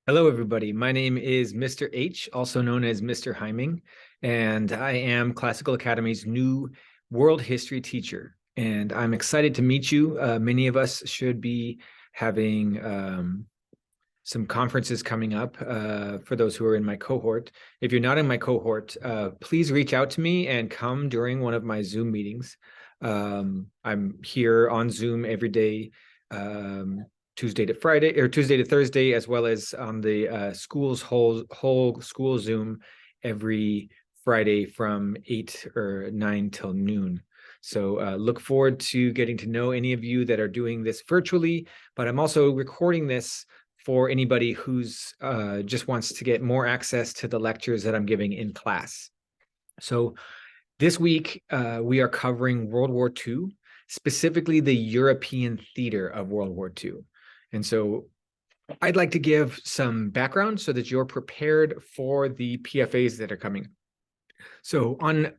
Hello, everybody. My name is Mr. H, also known as Mr. Heiming, and I am Classical Academy's new world history teacher. And I'm excited to meet you. Many of us should be having some conferences coming up for those who are in my cohort. If you're not in my cohort, please reach out to me and come during one of my Zoom meetings. I'm here on Zoom every day. Tuesday to Friday or Tuesday to Thursday, as well as on the school's whole school Zoom every Friday from 8 or 9 till noon. So look forward to getting to know any of you that are doing this virtually, but I'm also recording this for anybody who's just wants to get more access to the lectures that I'm giving in class. So this week, we are covering World War II, specifically the European theater of World War II. And so I'd like to give some background so that you're prepared for the PFAs that are coming. So on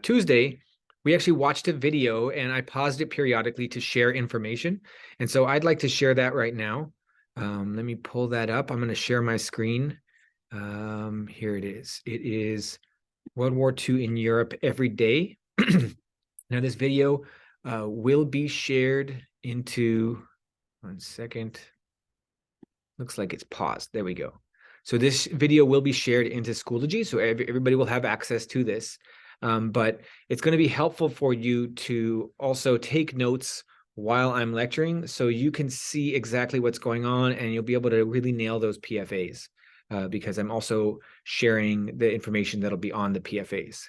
Tuesday, we actually watched a video and I paused it periodically to share information. And so I'd like to share that right now. Let me pull that up. I'm going to share my screen. Here it is. It is World War II in Europe every day. Now, this video will be shared into, 1 second. Looks like it's paused. There we go. So this video will be shared into Schoology, so everybody will have access to this. But it's going to be helpful for you to also take notes while I'm lecturing, so you can see exactly what's going on, and you'll be able to really nail those PFAs, because I'm also sharing the information that'll be on the PFAs.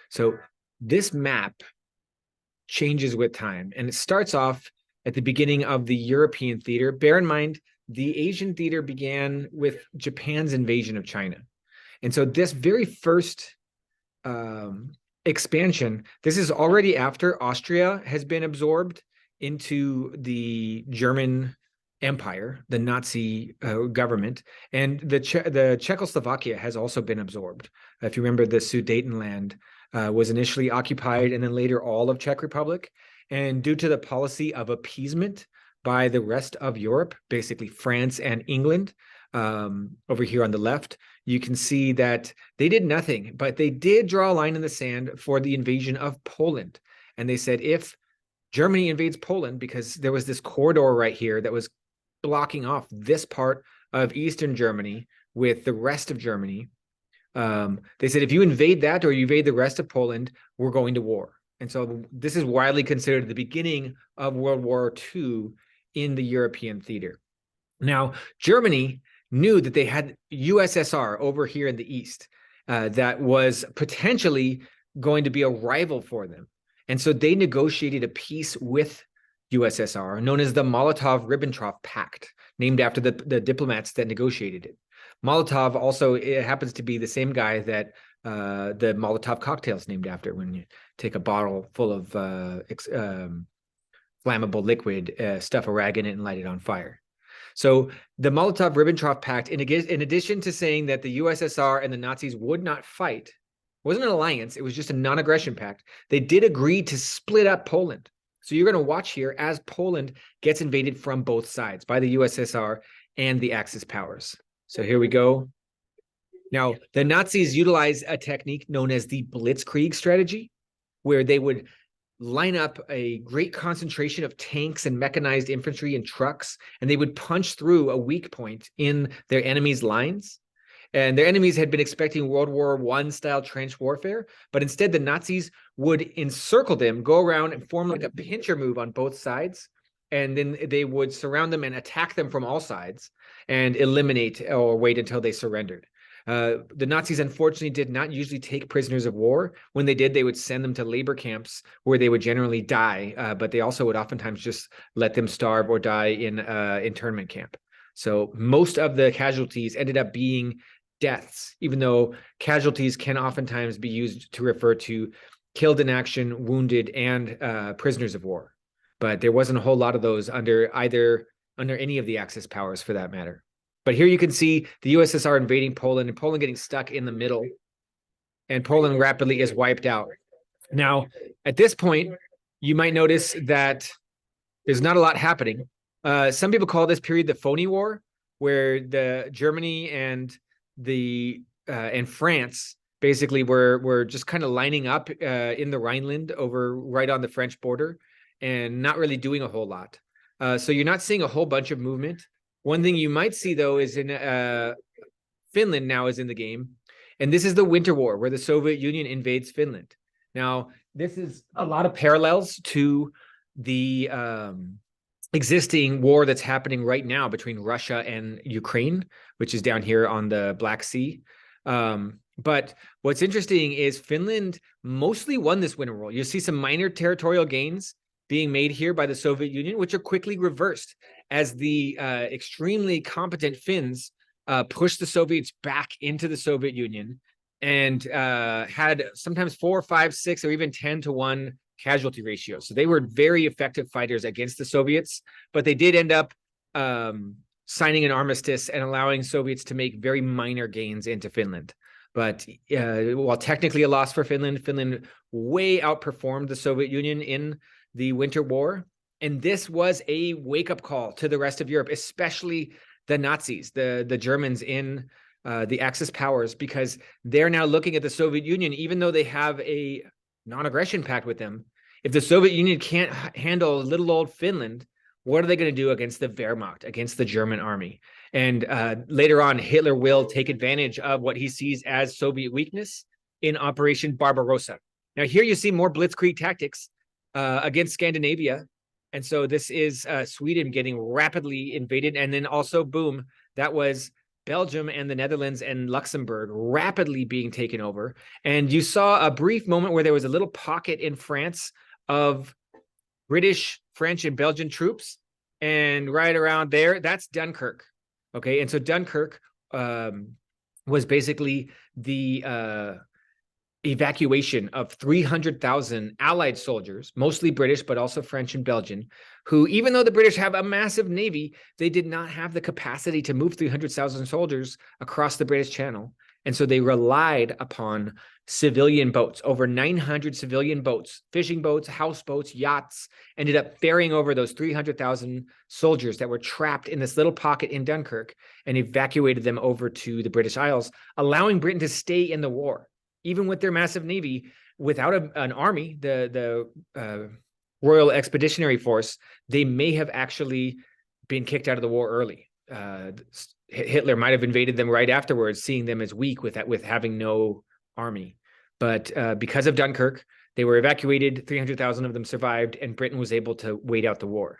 So this map changes with time, and it starts off at the beginning of the European theater. Bear in mind, the Asian theater began with Japan's invasion of China. And so this very first expansion, this is already after Austria has been absorbed into the German Empire, the Nazi government, and the Czechoslovakia has also been absorbed. If you remember, the Sudetenland was initially occupied, and then later all of Czech Republic. And due to the policy of appeasement by the rest of Europe, basically France and England, over here on the left, you can see that they did nothing, but they did draw a line in the sand for the invasion of Poland. And they said, if Germany invades Poland, because there was this corridor right here that was blocking off this part of Eastern Germany with the rest of Germany, they said, if you invade that or you invade the rest of Poland, we're going to war. And so this is widely considered the beginning of World War II in the European theater. Now, Germany knew that they had USSR over here in the East that was potentially going to be a rival for them. And so they negotiated a peace with USSR known as the Molotov-Ribbentrop Pact, named after the diplomats that negotiated it. Molotov also, it happens to be the same guy that the Molotov cocktail is named after, when you take a bottle full of flammable liquid, stuff a rag in it, and light it on fire. So the Molotov-Ribbentrop Pact, in addition to saying that the USSR and the Nazis would not fight, it wasn't an alliance, it was just a non-aggression pact. They did agree to split up Poland. So you're going to watch here as Poland gets invaded from both sides by the USSR and the Axis powers. So here we go. Now, the Nazis utilized a technique known as the Blitzkrieg strategy, where they would line up a great concentration of tanks and mechanized infantry and trucks, and they would punch through a weak point in their enemy's lines. And their enemies had been expecting World War I style trench warfare, but instead the Nazis would encircle them, go around and form like a pincher move on both sides. And then they would surround them and attack them from all sides and eliminate or wait until they surrendered. The Nazis, unfortunately, did not usually take prisoners of war. When they did, they would send them to labor camps where they would generally die, but they also would oftentimes just let them starve or die in internment camp. So most of the casualties ended up being deaths, even though casualties can oftentimes be used to refer to killed in action, wounded, and prisoners of war. But there wasn't a whole lot of those under any of the Axis powers, for that matter. But here you can see the USSR invading Poland, and Poland getting stuck in the middle, and Poland rapidly is wiped out. Now, at this point, you might notice that there's not a lot happening. Some people call this period the phony war, where the Germany and France basically were just kind of lining up in the Rhineland over right on the French border and not really doing a whole lot. So you're not seeing a whole bunch of movement. One thing you might see, though, is in Finland now is in the game. And this is the Winter War, where the Soviet Union invades Finland. Now, this is a lot of parallels to the existing war that's happening right now between Russia and Ukraine, which is down here on the Black Sea. But what's interesting is Finland mostly won this Winter War. You see some minor territorial gains being made here by the Soviet Union, which are quickly reversed as the extremely competent Finns pushed the Soviets back into the Soviet Union and had sometimes 4, 5, 6, or even 10-to-1 casualty ratio. So they were very effective fighters against the Soviets, but they did end up signing an armistice and allowing Soviets to make very minor gains into Finland. But while technically a loss for Finland, Finland way outperformed the Soviet Union in the Winter War. And this was a wake-up call to the rest of Europe, especially the Nazis, the Germans in the Axis powers, because they're now looking at the Soviet Union, even though they have a non-aggression pact with them. If the Soviet Union can't handle little old Finland, what are they going to do against the Wehrmacht, against the German army? And later on, Hitler will take advantage of what he sees as Soviet weakness in Operation Barbarossa. Now, here you see more blitzkrieg tactics against Scandinavia. And so this is Sweden getting rapidly invaded. And then also, boom, that was Belgium and the Netherlands and Luxembourg rapidly being taken over. And you saw a brief moment where there was a little pocket in France of British, French, and Belgian troops. And right around there, that's Dunkirk. Okay, and so Dunkirk was basically the evacuation of 300,000 Allied soldiers, mostly British, but also French and Belgian, who, even though the British have a massive navy, they did not have the capacity to move 300,000 soldiers across the British Channel. And so they relied upon civilian boats. Over 900 civilian boats, fishing boats, houseboats, yachts, ended up ferrying over those 300,000 soldiers that were trapped in this little pocket in Dunkirk and evacuated them over to the British Isles, allowing Britain to stay in the war. Even with their massive navy, without an army, the Royal Expeditionary Force, they may have actually been kicked out of the war early. Hitler might have invaded them right afterwards, seeing them as weak with having no army. But because of Dunkirk, they were evacuated, 300,000 of them survived, and Britain was able to wait out the war.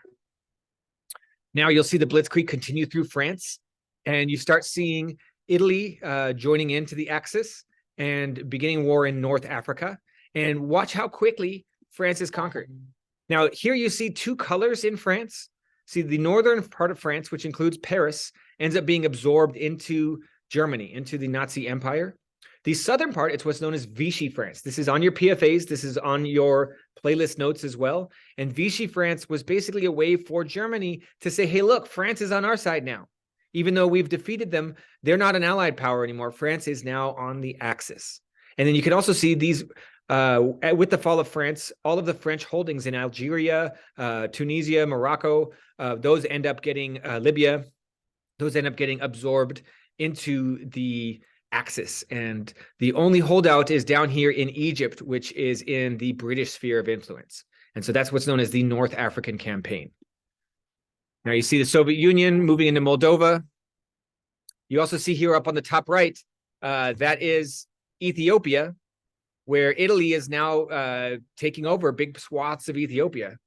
Now you'll see the blitzkrieg continue through France, and you start seeing Italy joining into the Axis and beginning war in North Africa. And watch how quickly France is conquered. Now, here you see two colors in France. See, the northern part of France, which includes Paris, ends up being absorbed into Germany, into the Nazi Empire. The southern part, it's what's known as Vichy France. This is on your PFAs. This is on your playlist notes as well. And Vichy France was basically a way for Germany to say, hey, look, France is on our side now. Even though we've defeated them, they're not an allied power anymore. France is now on the Axis. And then you can also see these, with the fall of France, all of the French holdings in Algeria, Tunisia, Morocco, those end up getting, Libya, those end up getting absorbed into the Axis. And the only holdout is down here in Egypt, which is in the British sphere of influence. And so that's what's known as the North African Campaign. Now you see the Soviet Union moving into Moldova. You also see here up on the top right, that is Ethiopia, where Italy is now taking over big swaths of Ethiopia.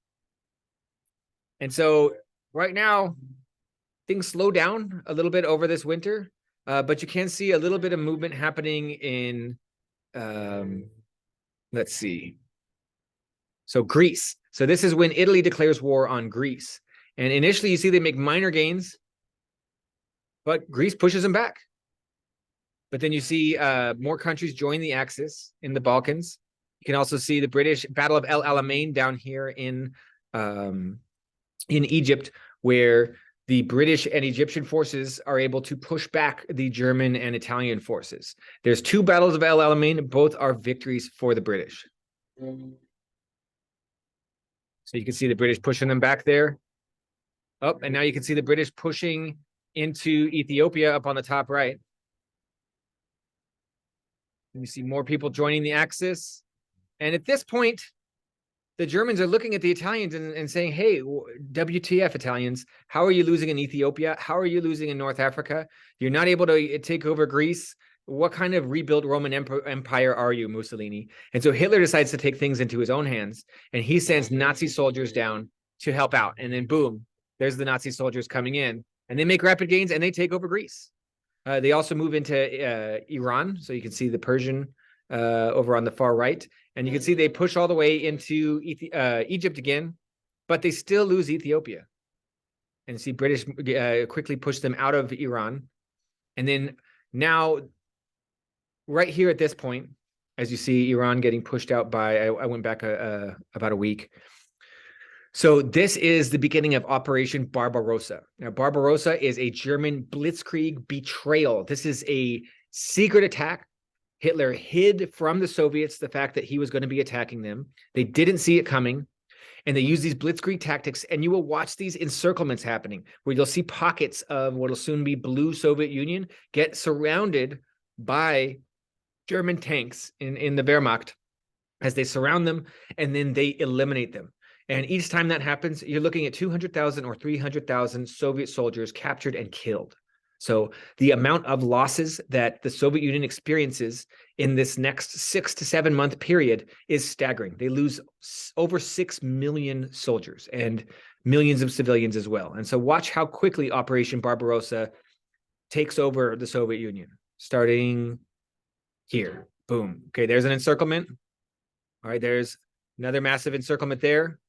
And so right now, things slow down a little bit over this winter, but you can see a little bit of movement happening in, let's see. So Greece. So this is when Italy declares war on Greece. And initially, you see they make minor gains, but Greece pushes them back. But then you see more countries join the Axis in the Balkans. You can also see the British Battle of El Alamein down here in Egypt, where the British and Egyptian forces are able to push back the German and Italian forces. There's two battles of El Alamein. Both are victories for the British. So you can see the British pushing them back there. Oh, and now you can see the British pushing into Ethiopia up on the top right. And you see more people joining the Axis. And at this point, the Germans are looking at the Italians and saying, hey, WTF Italians, how are you losing in Ethiopia? How are you losing in North Africa? You're not able to take over Greece. What kind of rebuilt Roman Empire are you, Mussolini? And so Hitler decides to take things into his own hands, and he sends Nazi soldiers down to help out. And then boom, there's the Nazi soldiers coming in, and they make rapid gains and they take over Greece. They also move into Iran. So you can see the Persian over on the far right. And you can see they push all the way into Egypt again, but they still lose Ethiopia. And see British quickly push them out of Iran. And then now, right here at this point, as you see Iran getting pushed out by, I went back about a week. So this is the beginning of Operation Barbarossa. Now, Barbarossa is a German blitzkrieg betrayal. This is a secret attack. Hitler hid from the Soviets the fact that he was going to be attacking them. They didn't see it coming, and they use these blitzkrieg tactics, and you will watch these encirclements happening, where you'll see pockets of what will soon be blue Soviet Union get surrounded by German tanks in the Wehrmacht as they surround them, and then they eliminate them. And each time that happens, you're looking at 200,000 or 300,000 Soviet soldiers captured and killed. So the amount of losses that the Soviet Union experiences in this next 6 to 7 month period is staggering. They lose over 6 million soldiers and millions of civilians as well. And so watch how quickly Operation Barbarossa takes over the Soviet Union, starting here. Boom. Okay, there's an encirclement. All right, there's another massive encirclement there.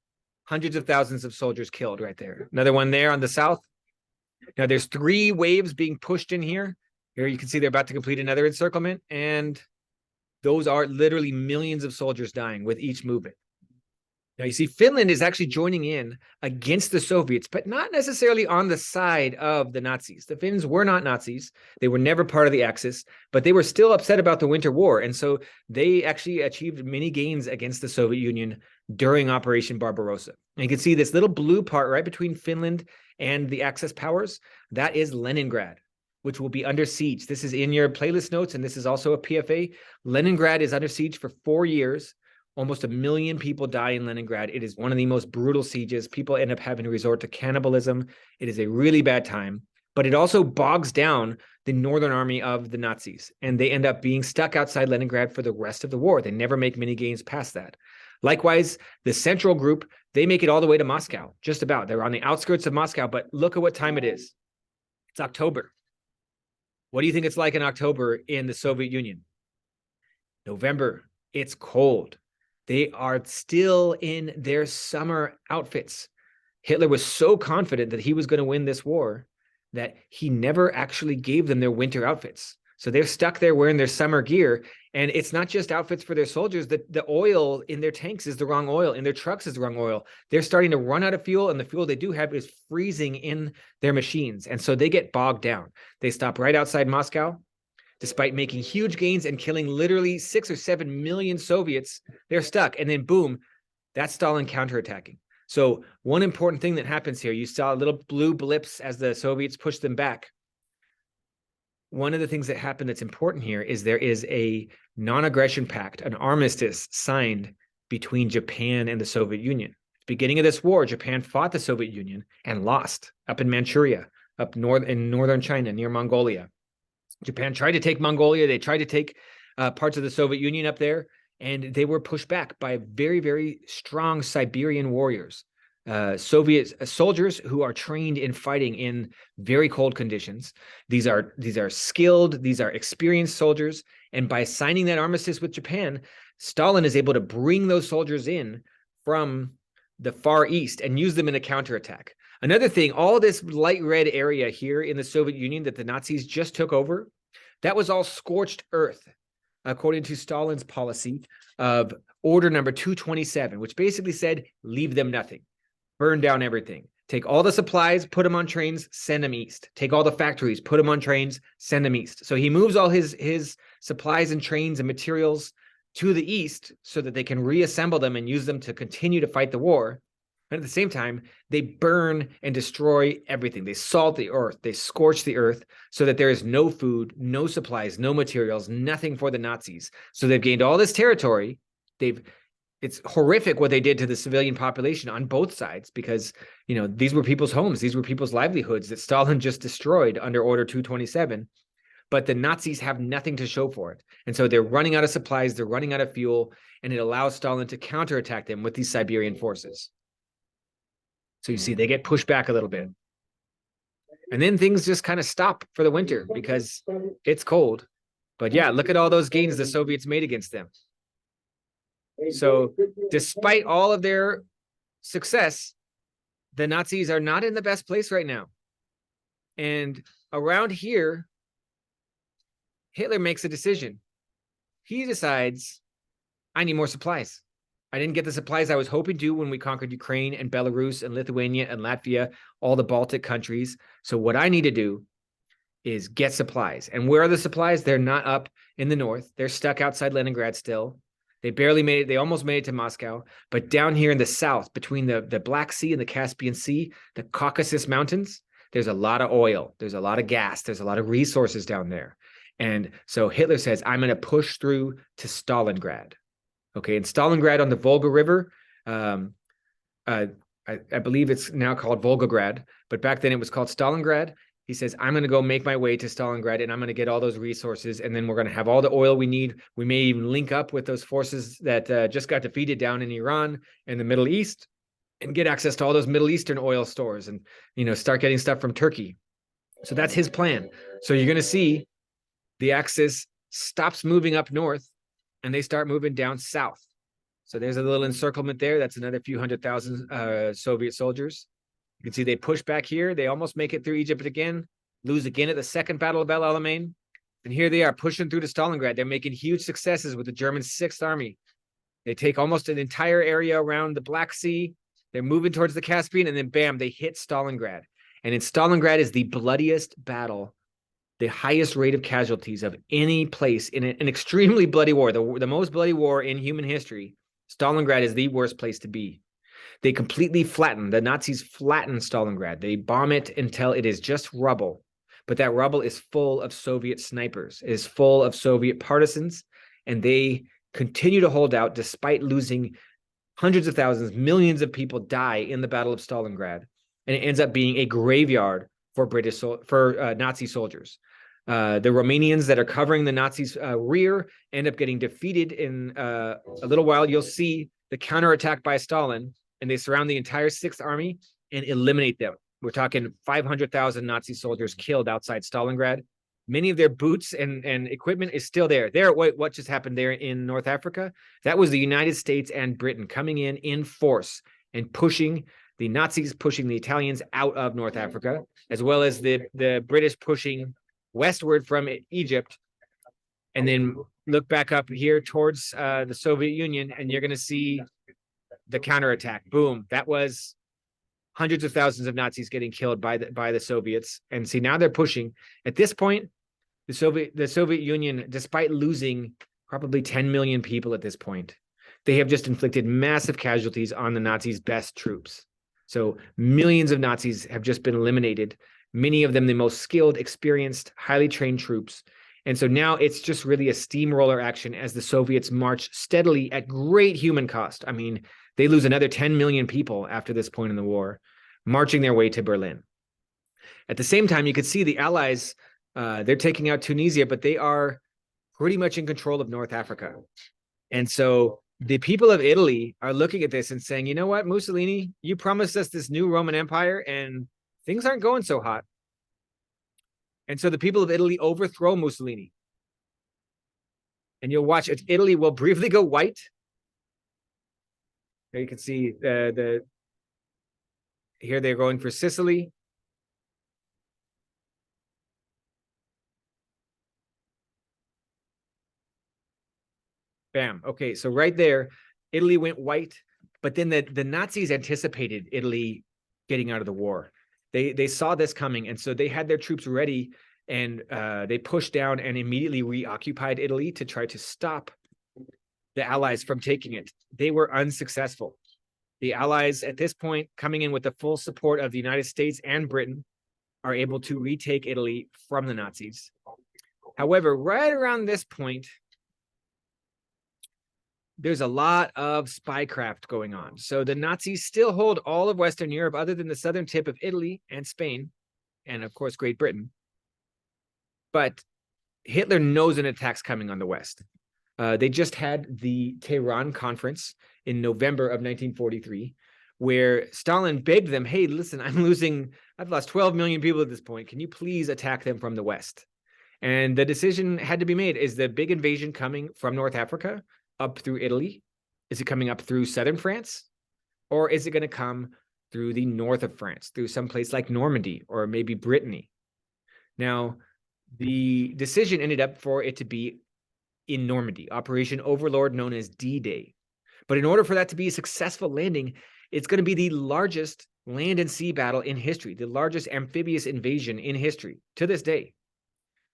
Hundreds of thousands of soldiers killed right there. Another one there on the south. Now there's 3 waves being pushed in here. Here you can see they're about to complete another encirclement, and those are literally millions of soldiers dying with each movement. Now you see Finland is actually joining in against the Soviets, but not necessarily on the side of the Nazis. The Finns were not Nazis. They were never part of the Axis, but they were still upset about the Winter War. And so they actually achieved many gains against the Soviet Union during Operation Barbarossa. And you can see this little blue part right between Finland and the Axis powers. That is Leningrad, which will be under siege. This is in your playlist notes, and this is also a PFA. Leningrad is under siege for 4 years. Almost 1 million people die in Leningrad. It is one of the most brutal sieges. People end up having to resort to cannibalism. It is a really bad time, but it also bogs down the Northern Army of the Nazis, and they end up being stuck outside Leningrad for the rest of the war. They never make many gains past that. Likewise, the Central Group, they make it all the way to Moscow, just about. They're on the outskirts of Moscow, but look at what time it is. It's October. What do you think it's like in October in the Soviet Union? November. It's cold. They are still in their summer outfits. Hitler was so confident that he was going to win this war that he never actually gave them their winter outfits. So they're stuck there wearing their summer gear. And it's not just outfits for their soldiers. The oil in their tanks is the wrong oil. In their trucks is the wrong oil. They're starting to run out of fuel, and the fuel they do have is freezing in their machines. And so they get bogged down. They stop right outside Moscow. Despite making huge gains and killing literally 6 or 7 million Soviets, they're stuck. And then boom, that's Stalin counterattacking. So one important thing that happens here, you saw little blue blips as the Soviets pushed them back. One of the things that happened that's important here is there is a non-aggression pact, an armistice signed between Japan and the Soviet Union. At the beginning of this war, Japan fought the Soviet Union and lost up in Manchuria, up north in northern China, near Mongolia. Japan tried to take Mongolia. They tried to take parts of the Soviet Union up there, and they were pushed back by very, very strong Siberian warriors, Soviet soldiers who are trained in fighting in very cold conditions. These are skilled, these are experienced soldiers, and by signing that armistice with Japan, Stalin is able to bring those soldiers in from the Far East and use them in a counterattack. Another thing, all this light red area here in the Soviet Union that the Nazis just took over, that was all scorched earth, according to Stalin's policy of Order Number 227, which basically said, leave them nothing, burn down everything. Take all the supplies, put them on trains, send them east. Take all the factories, put them on trains, send them east. So he moves all his supplies and trains and materials to the east so that they can reassemble them and use them to continue to fight the war. And at the same time, they burn and destroy everything. They salt the earth, they scorch the earth so that there is no food, no supplies, no materials, nothing for the Nazis. So they've gained all this territory. It's horrific what they did to the civilian population on both sides, because these were people's homes, these were people's livelihoods that Stalin just destroyed under Order 227. But the Nazis have nothing to show for it. And so they're running out of supplies, they're running out of fuel, and it allows Stalin to counterattack them with these Siberian forces. So you see, they get pushed back a little bit. And then things just kind of stop for the winter because it's cold. But yeah, look at all those gains the Soviets made against them. So despite all of their success, the Nazis are not in the best place right now. And around here, Hitler makes a decision. He decides, I need more supplies. I didn't get the supplies I was hoping to when we conquered Ukraine and Belarus and Lithuania and Latvia, all the Baltic countries. So what I need to do is get supplies. And where are the supplies? They're not up in the north. They're stuck outside Leningrad still. They barely made it. They almost made it to Moscow. But down here in the south, between the Black Sea and the Caspian Sea, the Caucasus Mountains, there's a lot of oil. There's a lot of gas. There's a lot of resources down there. And so Hitler says, I'm going to push through to Stalingrad. Okay, in Stalingrad on the Volga River, I believe it's now called Volgograd, but back then it was called Stalingrad. He says, I'm going to go make my way to Stalingrad, and I'm going to get all those resources, and then we're going to have all the oil we need. We may even link up with those forces that just got defeated down in Iran and the Middle East and get access to all those Middle Eastern oil stores and, start getting stuff from Turkey. So that's his plan. So you're going to see the Axis stops moving up north, and they start moving down south. So there's a little encirclement there. That's another few 100,000 Soviet soldiers. You can see they push back here. They almost make it through Egypt again, lose again at the Second Battle of El Alamein. And here they are pushing through to Stalingrad. They're making huge successes with the German Sixth Army. They take almost an entire area around the Black Sea. They're moving towards the Caspian, and then bam, they hit Stalingrad. And in Stalingrad is the bloodiest battle, the highest rate of casualties of any place in an extremely bloody war, the most bloody war in human history. Stalingrad is the worst place to be. They completely the Nazis flatten Stalingrad. They bomb it until it is just rubble. But that rubble is full of Soviet snipers. It is full of Soviet partisans, and they continue to hold out despite losing hundreds of thousands, millions of people die in the Battle of Stalingrad. And it ends up being a graveyard for Nazi soldiers. The Romanians that are covering the Nazis' rear end up getting defeated in a little while. You'll see the counterattack by Stalin, and they surround the entire Sixth Army and eliminate them. We're talking 500,000 Nazi soldiers killed outside Stalingrad. Many of their boots and equipment is still there. What just happened there in North Africa? That was the United States and Britain coming in force and pushing the Nazis, pushing the Italians out of North Africa, as well as the British pushing westward from Egypt. And then look back up here towards the Soviet Union, and you're going to see the counterattack. Boom. That was hundreds of thousands of Nazis getting killed by the Soviets. And see, now they're pushing. At this point, the Soviet Union, despite losing probably 10 million people at this point, they have just inflicted massive casualties on the Nazis' best troops. So millions of Nazis have just been eliminated, many of them the most skilled, experienced, highly trained troops. And so now it's just really a steamroller action as the Soviets march steadily at great human cost. I mean, they lose another 10 million people after this point in the war, marching their way to Berlin. At the same time, you could see the Allies, they're taking out Tunisia, but they are pretty much in control of North Africa. And so the people of Italy are looking at this and saying, you know what, Mussolini, you promised us this new Roman Empire and things aren't going so hot. And so the people of Italy overthrow Mussolini. And you'll watch it. Italy will briefly go white. There you can see here they're going for Sicily. Bam. Okay, so right there, Italy went white, but then the Nazis anticipated Italy getting out of the war. They saw this coming, and so they had their troops ready, and they pushed down and immediately reoccupied Italy to try to stop the Allies from taking it. They were unsuccessful. The Allies at this point, coming in with the full support of the United States and Britain, are able to retake Italy from the Nazis. However, right around this point, there's a lot of spycraft going on. So the Nazis still hold all of Western Europe other than the southern tip of Italy and Spain, and of course, Great Britain. But Hitler knows an attack's coming on the West. They just had the Tehran conference in November of 1943, where Stalin begged them, hey, listen, I've lost 12 million people at this point. Can you please attack them from the West? And the decision had to be made. Is the big invasion coming from North Africa up through Italy? Is it coming up through southern France? Or is it going to come through the north of France, through some place like Normandy or maybe Brittany? Now, the decision ended up for it to be in Normandy, Operation Overlord, known as D-Day. But in order for that to be a successful landing, it's going to be the largest land and sea battle in history, the largest amphibious invasion in history to this day.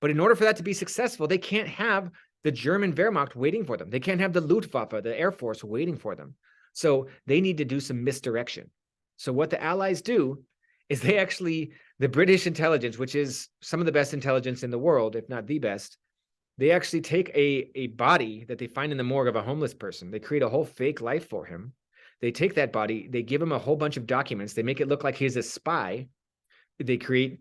But in order for that to be successful, they can't have the German Wehrmacht waiting for them. They can't have the Luftwaffe, the Air Force, waiting for them. So they need to do some misdirection. So what the Allies do is the British intelligence, which is some of the best intelligence in the world, if not the best, they actually take a body that they find in the morgue of a homeless person. They create a whole fake life for him. They take that body, they give him a whole bunch of documents. They make it look like he's a spy. They create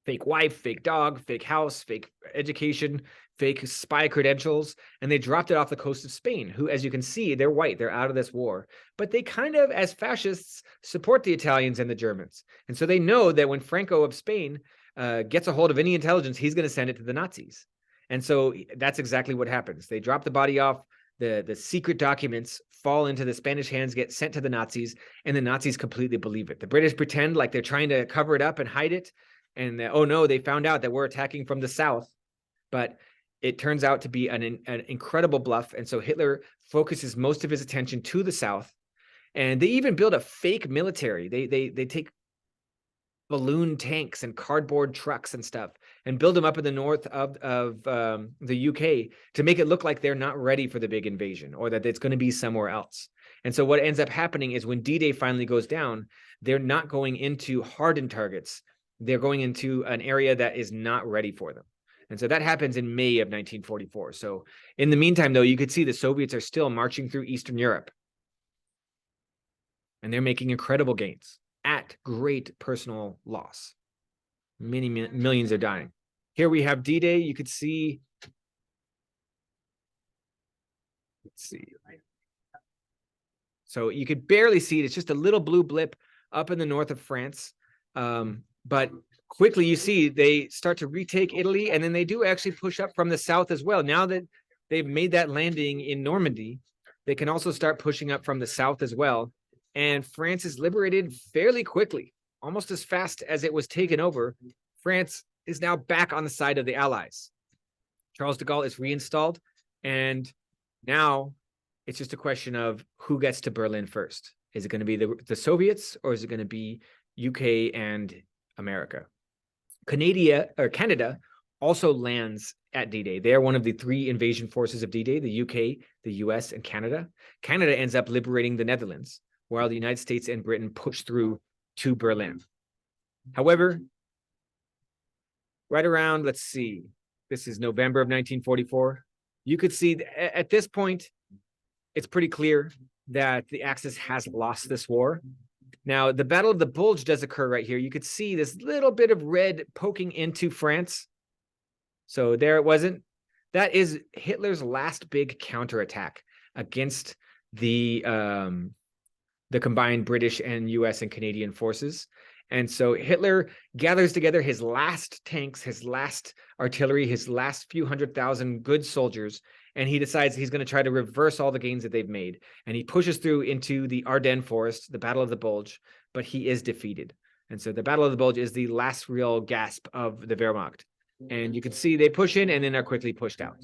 fake wife, fake dog, fake house, fake education, fake spy credentials, and they dropped it off the coast of Spain, who, as you can see, they're white, they're out of this war, but they kind of, as fascists, support the Italians and the Germans. And so they know that when Franco of Spain gets a hold of any intelligence, he's going to send it to the Nazis. And so that's exactly what happens. They drop the body off, the secret documents fall into the Spanish hands, get sent to the Nazis, and the Nazis completely believe it. The British pretend like they're trying to cover it up and hide it, and oh no, they found out that we're attacking from the south. But it turns out to be an incredible bluff, and so Hitler focuses most of his attention to the south, and they even build a fake military. They take balloon tanks and cardboard trucks and stuff and build them up in the north of the UK to make it look like they're not ready for the big invasion or that it's going to be somewhere else. And so what ends up happening is when D-Day finally goes down, they're not going into hardened targets. They're going into an area that is not ready for them. And so that happens in May of 1944. So in the meantime, though, you could see the Soviets are still marching through Eastern Europe. And they're making incredible gains at great personal loss. Many millions are dying. Here we have D-Day. You could see, let's see. So you could barely see it. It's just a little blue blip up in the north of France. But quickly you see they start to retake Italy, and then they do actually push up from the south as well. Now that they've made that landing in Normandy, they can also start pushing up from the south as well. And France is liberated fairly quickly, almost as fast as it was taken over. France is now back on the side of the Allies. Charles de Gaulle is reinstalled, and now it's just a question of who gets to Berlin first. Is it going to be the Soviets, or is it going to be UK and America? Canada also lands at D-Day. They are one of the three invasion forces of D-Day, the UK, the US, and Canada. Canada ends up liberating the Netherlands, while the United States and Britain push through to Berlin. However, right around, let's see, this is November of 1944. You could see at this point, it's pretty clear that the Axis has lost this war. Now, the Battle of the Bulge does occur right here. You could see this little bit of red poking into France. So there it wasn't. That is Hitler's last big counterattack against the combined British and US and Canadian forces. And so Hitler gathers together his last tanks, his last artillery, his last few 100,000 good soldiers, and he decides he's going to try to reverse all the gains that they've made. And he pushes through into the Ardennes forest, the Battle of the Bulge, but he is defeated. And so the Battle of the Bulge is the last real gasp of the Wehrmacht. And you can see they push in and then are quickly pushed out.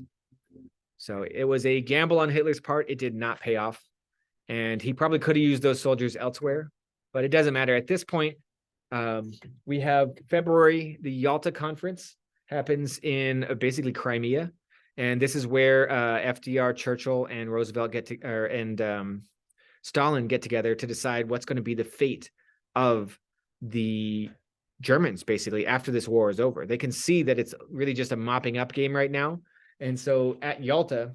So it was a gamble on Hitler's part. It did not pay off. And he probably could have used those soldiers elsewhere, but it doesn't matter. At this point, we have February, the Yalta Conference happens in basically Crimea. And this is where FDR, Churchill, and Roosevelt Stalin get together to decide what's going to be the fate of the Germans, basically, after this war is over. They can see that it's really just a mopping up game right now. And so at Yalta,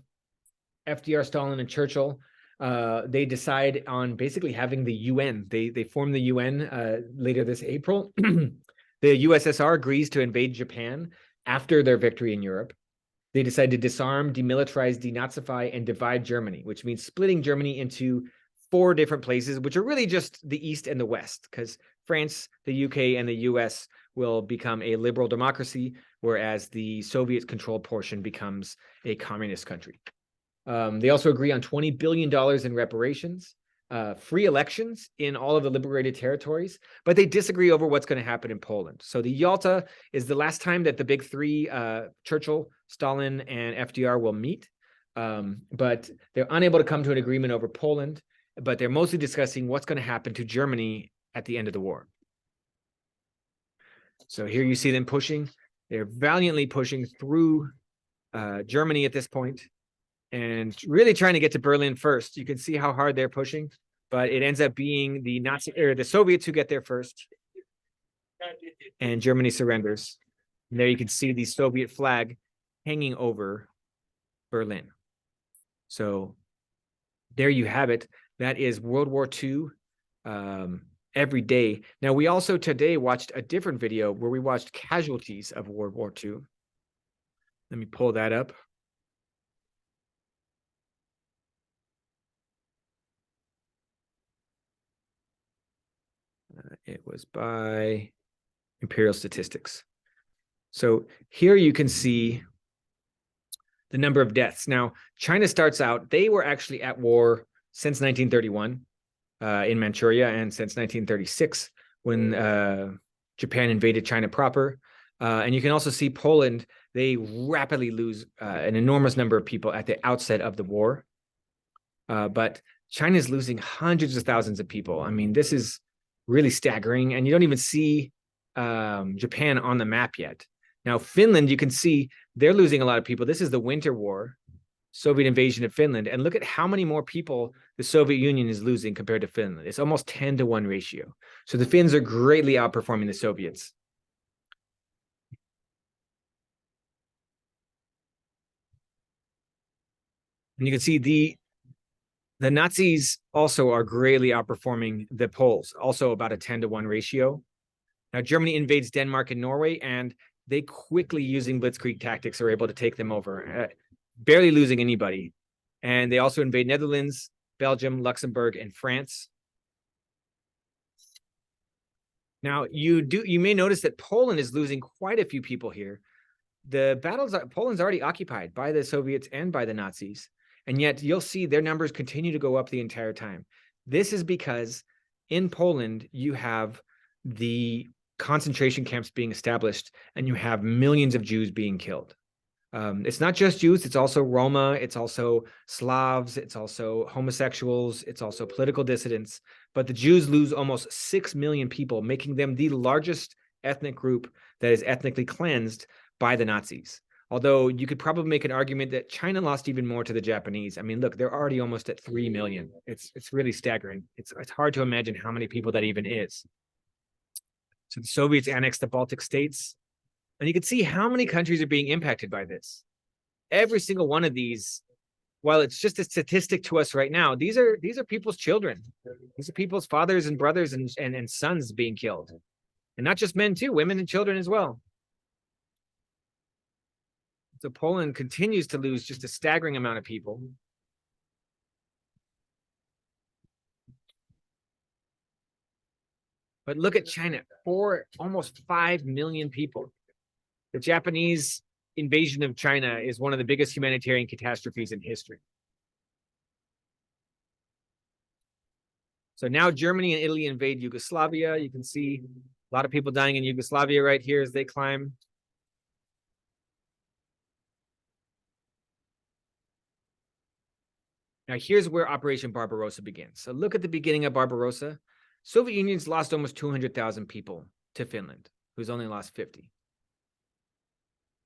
FDR, Stalin, and Churchill, they decide on basically having the UN. They form the UN later this April. The USSR agrees to invade Japan after their victory in Europe. They decide to disarm, demilitarize, denazify, and divide Germany, which means splitting Germany into 4 different places, which are really just the East and the West, because France, the UK, and the US will become a liberal democracy, whereas the Soviet-controlled portion becomes a communist country. They also agree on $20 billion in reparations, free elections in all of the liberated territories, but they disagree over what's going to happen in Poland. So the Yalta is the last time that the big 3, Churchill, Stalin, and FDR will meet, but they're unable to come to an agreement over Poland, but they're mostly discussing what's going to happen to Germany at the end of the war. So here you see them pushing. They're valiantly pushing through Germany at this point, and really trying to get to Berlin first. You can see how hard they're pushing, but it ends up being the the Soviets who get there first, and Germany surrenders. And there you can see the Soviet flag hanging over Berlin. So there you have it. That is World War II every day. Now, we also today watched a different video where we watched casualties of World War II. Let me pull that up. It was by Imperial Statistics. So here you can see the number of deaths. Now, China starts out, they were actually at war since 1931 in Manchuria, and since 1936 when Japan invaded China proper. And you can also see Poland, they rapidly lose an enormous number of people at the outset of the war. But China's losing hundreds of thousands of people. I mean, this is really staggering, and you don't even see Japan on the map yet. Now, Finland, you can see they're losing a lot of people. This is the Winter War, Soviet invasion of Finland, and look at how many more people the Soviet Union is losing compared to Finland. It's almost 10-to-1 ratio. So the Finns are greatly outperforming the Soviets. And you can see the Nazis also are greatly outperforming the Poles, also about a 10-to-1 ratio. Now, Germany invades Denmark and Norway, and they quickly, using blitzkrieg tactics, are able to take them over, barely losing anybody. And they also invade Netherlands, Belgium, Luxembourg, and France. Now, you may notice that Poland is losing quite a few people here. Poland's already occupied by the Soviets and by the Nazis. And yet you'll see their numbers continue to go up the entire time. This is because in Poland, you have the concentration camps being established, and you have millions of Jews being killed. It's not just Jews, it's also Roma, it's also Slavs, it's also homosexuals, it's also political dissidents. But the Jews lose almost 6 million people, making them the largest ethnic group that is ethnically cleansed by the Nazis. Although you could probably make an argument that China lost even more to the Japanese. I mean, look, they're already almost at 3 million. It's really staggering. It's hard to imagine how many people that even is. So the Soviets annexed the Baltic states. And you can see how many countries are being impacted by this. Every single one of these, while it's just a statistic to us right now, these are people's children. These are people's fathers and brothers and sons being killed. And not just men too, women and children as well. So Poland continues to lose just a staggering amount of people. But look at China, almost 5 million people. The Japanese invasion of China is one of the biggest humanitarian catastrophes in history. So now Germany and Italy invade Yugoslavia. You can see a lot of people dying in Yugoslavia right here as they climb. Now here's where Operation Barbarossa begins. So look at the beginning of Barbarossa. Soviet Union's lost almost 200,000 people to Finland, who's only lost 50.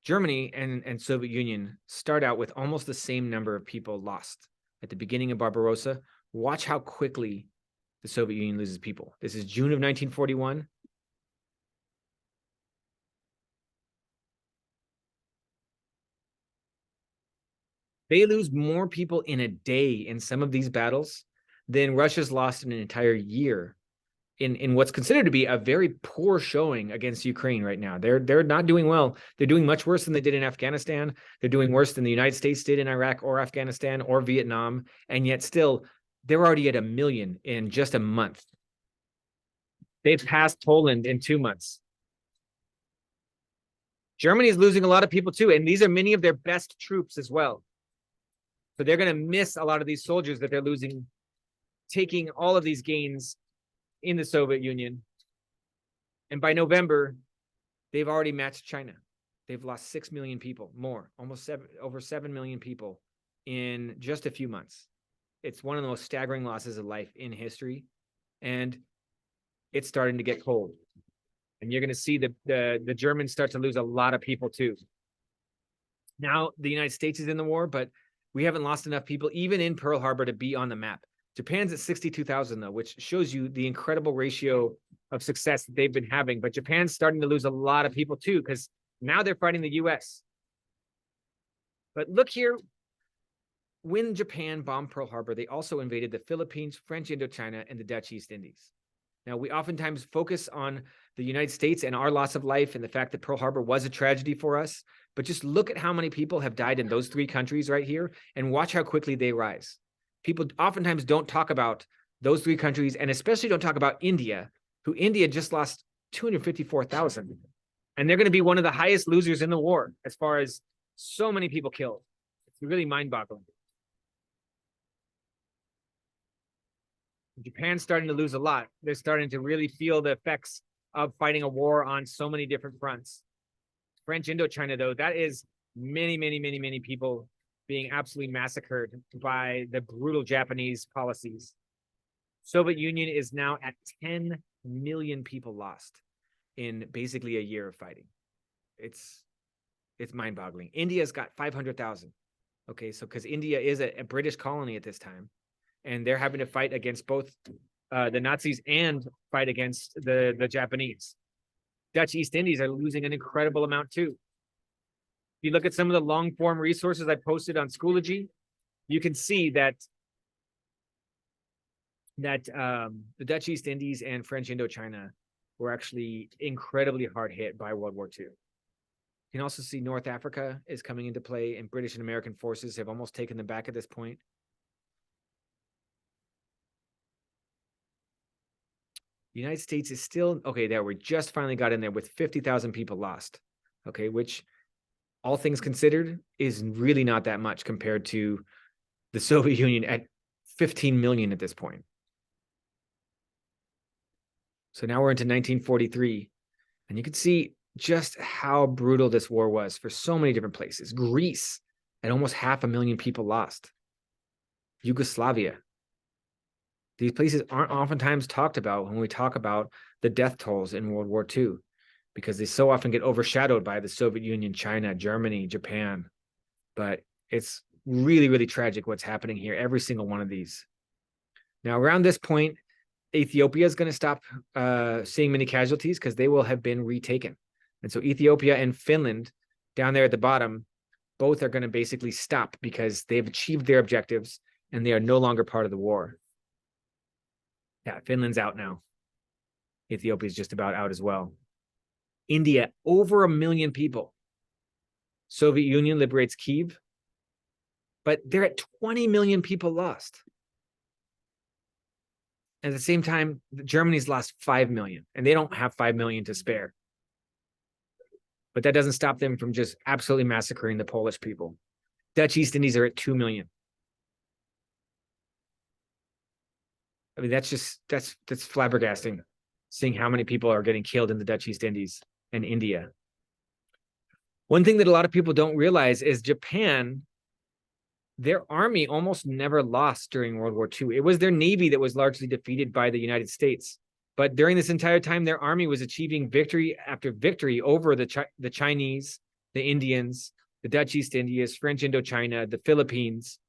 Germany and Soviet Union start out with almost the same number of people lost at the beginning of Barbarossa, Watch how quickly the Soviet Union loses people. This is June of 1941. They lose more people in a day in some of these battles than Russia's lost in an entire year in what's considered to be a very poor showing against Ukraine right now. They're not doing well. They're doing much worse than they did in Afghanistan. They're doing worse than the United States did in Iraq or Afghanistan or Vietnam. And yet still, they're already at 1 million in just a month. They've passed Poland in 2 months. Germany is losing a lot of people too, and these are many of their best troops as well. So they're going to miss a lot of these soldiers that they're losing, taking all of these gains in the Soviet Union. And by November, they've already matched China. They've lost 6 million people, more, almost over 7 million people in just a few months. It's one of the most staggering losses of life in history. And it's starting to get cold. And you're going to see the Germans start to lose a lot of people too. Now the United States is in the war, but we haven't lost enough people, even in Pearl Harbor, to be on the map. Japan's at 62,000 though, which shows you the incredible ratio of success that they've been having. But Japan's starting to lose a lot of people too, because now they're fighting the US. But look here, when Japan bombed Pearl Harbor, they also invaded the Philippines, French Indochina, and the Dutch East Indies. Now, we oftentimes focus on the United States and our loss of life and the fact that Pearl Harbor was a tragedy for us, but just look at how many people have died in those 3 countries right here and watch how quickly they rise. People oftentimes don't talk about those 3 countries, and especially don't talk about India, who India just lost 254,000. And they're going to be one of the highest losers in the war as far as so many people killed. It's really mind-boggling. Japan's starting to lose a lot. They're starting to really feel the effects of fighting a war on so many different fronts. French Indochina, though, that is many people being absolutely massacred by the brutal Japanese policies. Soviet Union is now at 10 million people lost in basically a year of fighting. It's mind-boggling. India's got 500,000. Okay, so because India is a British colony at this time, and they're having to fight against both the Nazis and fight against the Japanese. Dutch East Indies are losing an incredible amount too. If you look at some of the long form resources I posted on Schoology, you can see that the Dutch East Indies and French Indochina were actually incredibly hard hit by World War II. You can also see North Africa is coming into play, and British and American forces have almost taken them back at this point. The United States is still, okay, there, we just finally got in there with 50,000 people lost, okay, which all things considered is really not that much compared to the Soviet Union at 15 million at this point. So now we're into 1943, and you can see just how brutal this war was for so many different places. Greece at almost 500,000 people lost. Yugoslavia. These places aren't oftentimes talked about when we talk about the death tolls in World War II, because they so often get overshadowed by the Soviet Union, China, Germany, Japan. But it's really tragic what's happening here, every single one of these. Now, around this point, Ethiopia is going to stop seeing many casualties because they will have been retaken. And so Ethiopia and Finland down there at the bottom, both are going to basically stop because they've achieved their objectives and they are no longer part of the war. Yeah, Finland's out now. Ethiopia is just about out as well. India, over 1 million people. Soviet Union liberates Kyiv, but they're at 20 million people lost. At the same time, Germany's lost 5 million, and they don't have 5 million to spare. But that doesn't stop them from just absolutely massacring the Polish people. Dutch East Indies are at 2 million. I mean, that's flabbergasting, seeing how many people are getting killed in the Dutch East Indies and India. One thing that a lot of people don't realize is Japan, their army almost never lost during World War II. It was their navy that was largely defeated by the United States. But during this entire time, their army was achieving victory after victory over the Chinese, the Indians, the Dutch East Indies, French Indochina, the Philippines.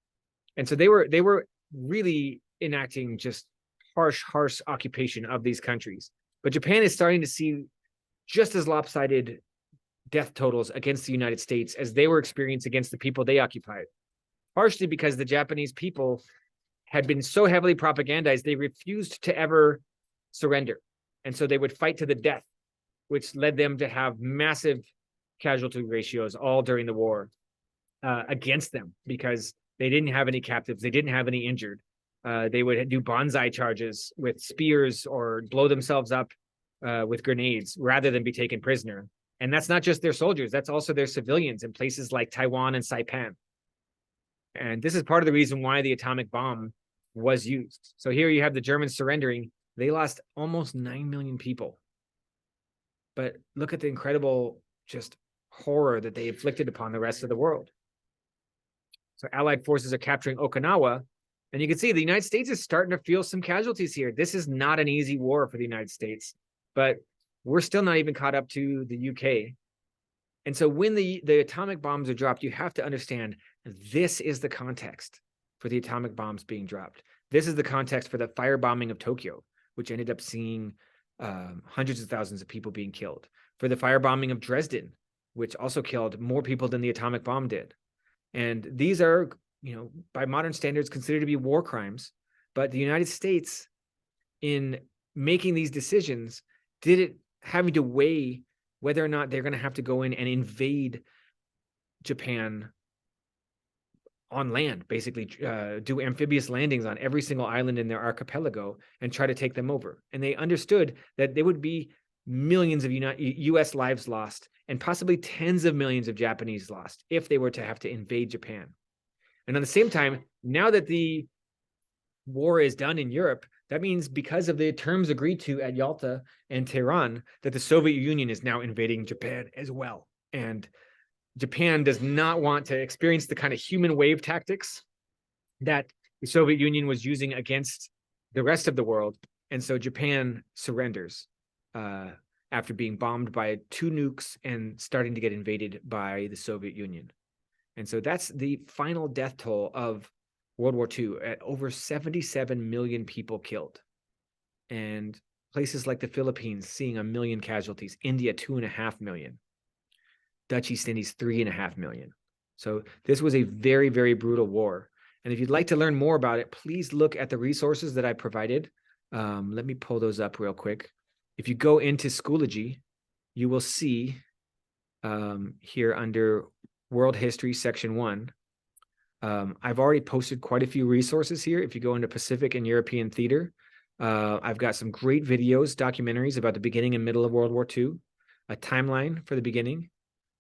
And so they were really enacting just harsh occupation of these countries. But Japan is starting to see just as lopsided death totals against the United States as they were experiencing against the people they occupied, partially because the Japanese people had been so heavily propagandized, they refused to ever surrender. And so they would fight to the death, which led them to have massive casualty ratios all during the war against them, because they didn't have any captives, they didn't have any injured. They would do bonsai charges with spears or blow themselves up with grenades rather than be taken prisoner. And that's not just their soldiers, that's also their civilians in places like Taiwan and Saipan. And this is part of the reason why the atomic bomb was used. So here you have the Germans surrendering. They lost almost 9 million people. But look at the incredible just horror that they inflicted upon the rest of the world. So Allied forces are capturing Okinawa. And you can see the United States is starting to feel some casualties here. This is not an easy war for the United States, but we're still not even caught up to the UK. And so when the atomic bombs are dropped, you have to understand this is the context for the atomic bombs being dropped. This is the context for the firebombing of Tokyo, which ended up seeing hundreds of thousands of people being killed. For the firebombing of Dresden, which also killed more people than the atomic bomb did. And these are, by modern standards, considered to be war crimes. But the United States, in making these decisions, did it having to weigh whether or not they're going to have to go in and invade Japan on land, basically do amphibious landings on every single island in their archipelago and try to take them over. And they understood that there would be millions of US lives lost and possibly tens of millions of Japanese lost if they were to have to invade Japan. And at the same time, now that the war is done in Europe, that means because of the terms agreed to at Yalta and Tehran, that the Soviet Union is now invading Japan as well. And Japan does not want to experience the kind of human wave tactics that the Soviet Union was using against the rest of the world. And so Japan surrenders after being bombed by 2 nukes and starting to get invaded by the Soviet Union. And so that's the final death toll of World War II, at over 77 million people killed. And places like the Philippines seeing 1 million casualties, India 2.5 million, Dutch East Indies 3.5 million. So this was a very, very brutal war. And if you'd like to learn more about it, please look at the resources that I provided. Let me pull those up real quick. If you go into Schoology, you will see here under World History, Section 1, I've already posted quite a few resources here. If you go into Pacific and European Theater, I've got some great videos, documentaries about the beginning and middle of World War II, a timeline for the beginning,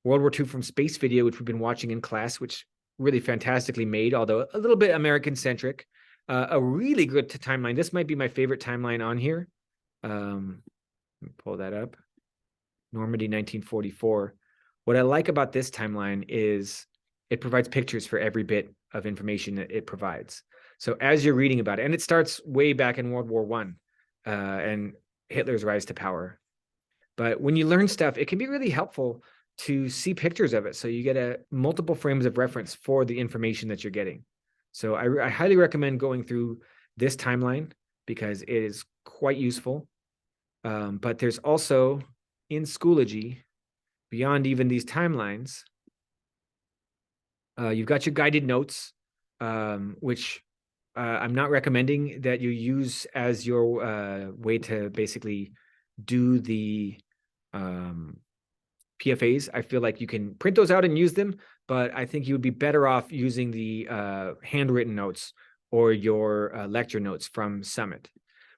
World War II from space video, which we've been watching in class, which really fantastically made, although a little bit American-centric, a really good timeline. This might be my favorite timeline on here. Let me pull that up. Normandy, 1944. What I like about this timeline is it provides pictures for every bit of information that it provides. So as you're reading about it, and it starts way back in World War I and Hitler's rise to power. But when you learn stuff, it can be really helpful to see pictures of it. So you get multiple frames of reference for the information that you're getting. So I highly recommend going through this timeline because it is quite useful. But there's also in Schoology, beyond even these timelines, you've got your guided notes, which I'm not recommending that you use as your way to basically do the PFAs. I feel like you can print those out and use them, but I think you would be better off using the handwritten notes or your lecture notes from Summit.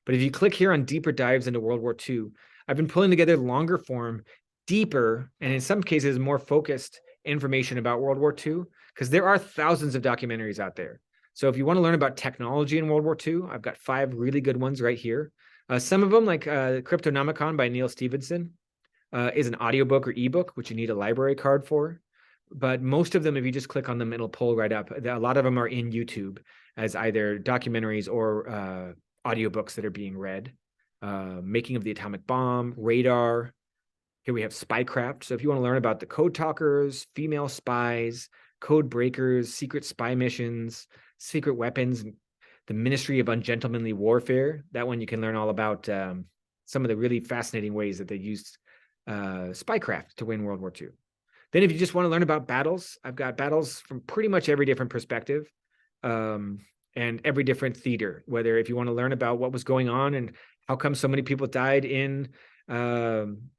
But if you click here on deeper dives into World War II, I've been pulling together longer form, deeper, and in some cases more focused information about World War II, because there are thousands of documentaries out there. So if you want to learn about technology in World War II, I've got 5 really good ones right here. Some of them, like Cryptonomicon by Neil Stephenson, is an audiobook or ebook, which you need a library card for. But most of them, if you just click on them, it'll pull right up. A lot of them are in YouTube as either documentaries or audiobooks that are being read. Making of the Atomic Bomb, Radar. Here we have Spycraft. So if you want to learn about the code talkers, female spies, code breakers, secret spy missions, secret weapons, the Ministry of Ungentlemanly Warfare. That one you can learn all about some of the really fascinating ways that they used spycraft to win World War II. Then if you just want to learn about battles, I've got battles from pretty much every different perspective and every different theater, whether if you want to learn about what was going on and how come so many people died in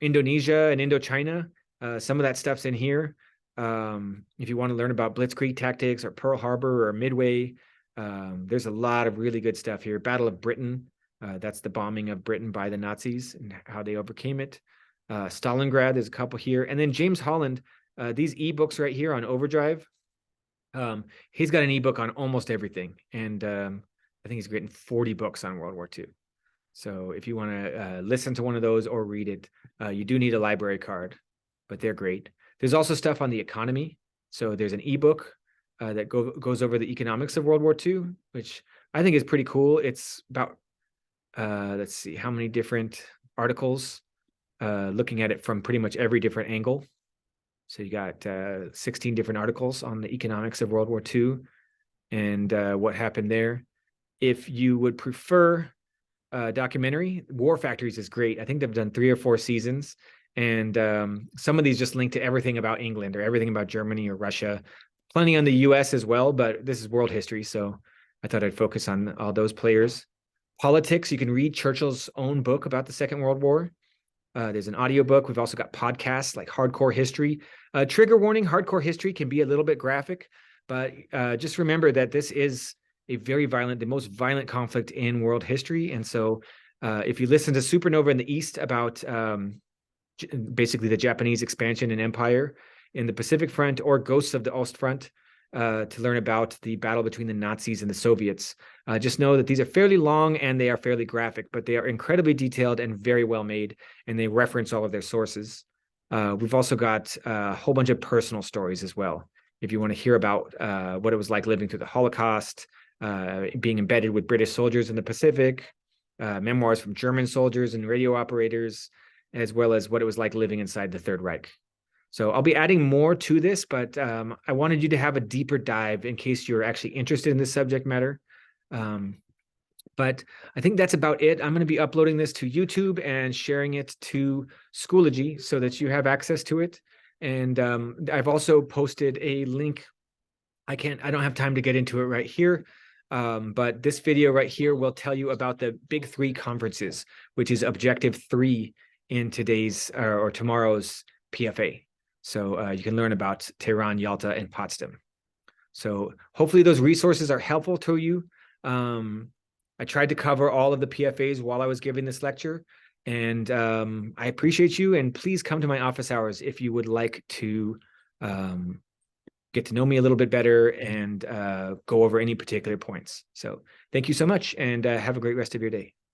Indonesia and Indochina, some of that stuff's in here. If you want to learn about Blitzkrieg tactics or Pearl Harbor or Midway, there's a lot of really good stuff here. Battle of Britain, that's the bombing of Britain by the Nazis and how they overcame it. Stalingrad, there's a couple here. And then James Holland, these ebooks right here on Overdrive, he's got an ebook on almost everything. And I think he's written 40 books on World War II. So if you want to listen to one of those or read it, you do need a library card, but they're great. There's also stuff on the economy. So there's an ebook that goes over the economics of World War II, which I think is pretty cool. It's about, let's see, how many different articles, looking at it from pretty much every different angle. So you got 16 different articles on the economics of World War II and what happened there. If you would prefer documentary, War Factories is great. I think they've done 3 or 4 seasons. And some of these just link to everything about England or everything about Germany or Russia. Plenty on the US as well, but this is world history. So I thought I'd focus on all those players. Politics, you can read Churchill's own book about the Second World War. There's an audiobook. We've also got podcasts like Hardcore History. Trigger warning, Hardcore History can be a little bit graphic, but just remember that this is a very violent, the most violent conflict in world history. And so if you listen to Supernova in the East about basically the Japanese expansion and empire in the Pacific Front, or Ghosts of the Ostfront, to learn about the battle between the Nazis and the Soviets. Just know that these are fairly long and they are fairly graphic, but they are incredibly detailed and very well made, and they reference all of their sources. We've also got a whole bunch of personal stories as well. If you want to hear about what it was like living through the Holocaust, being embedded with British soldiers in the Pacific, memoirs from German soldiers and radio operators, as well as what it was like living inside the Third Reich. So I'll be adding more to this, but I wanted you to have a deeper dive in case you're actually interested in this subject matter. But I think that's about it. I'm going to be uploading this to YouTube and sharing it to Schoology so that you have access to it. And I've also posted a link. I don't have time to get into it right here. But this video right here will tell you about the Big 3 conferences, which is Objective 3 in today's or tomorrow's PFA. So you can learn about Tehran, Yalta, and Potsdam. So hopefully those resources are helpful to you. I tried to cover all of the PFAs while I was giving this lecture, and I appreciate you. And please come to my office hours if you would like to get to know me a little bit better and go over any particular points. So thank you so much, and have a great rest of your day.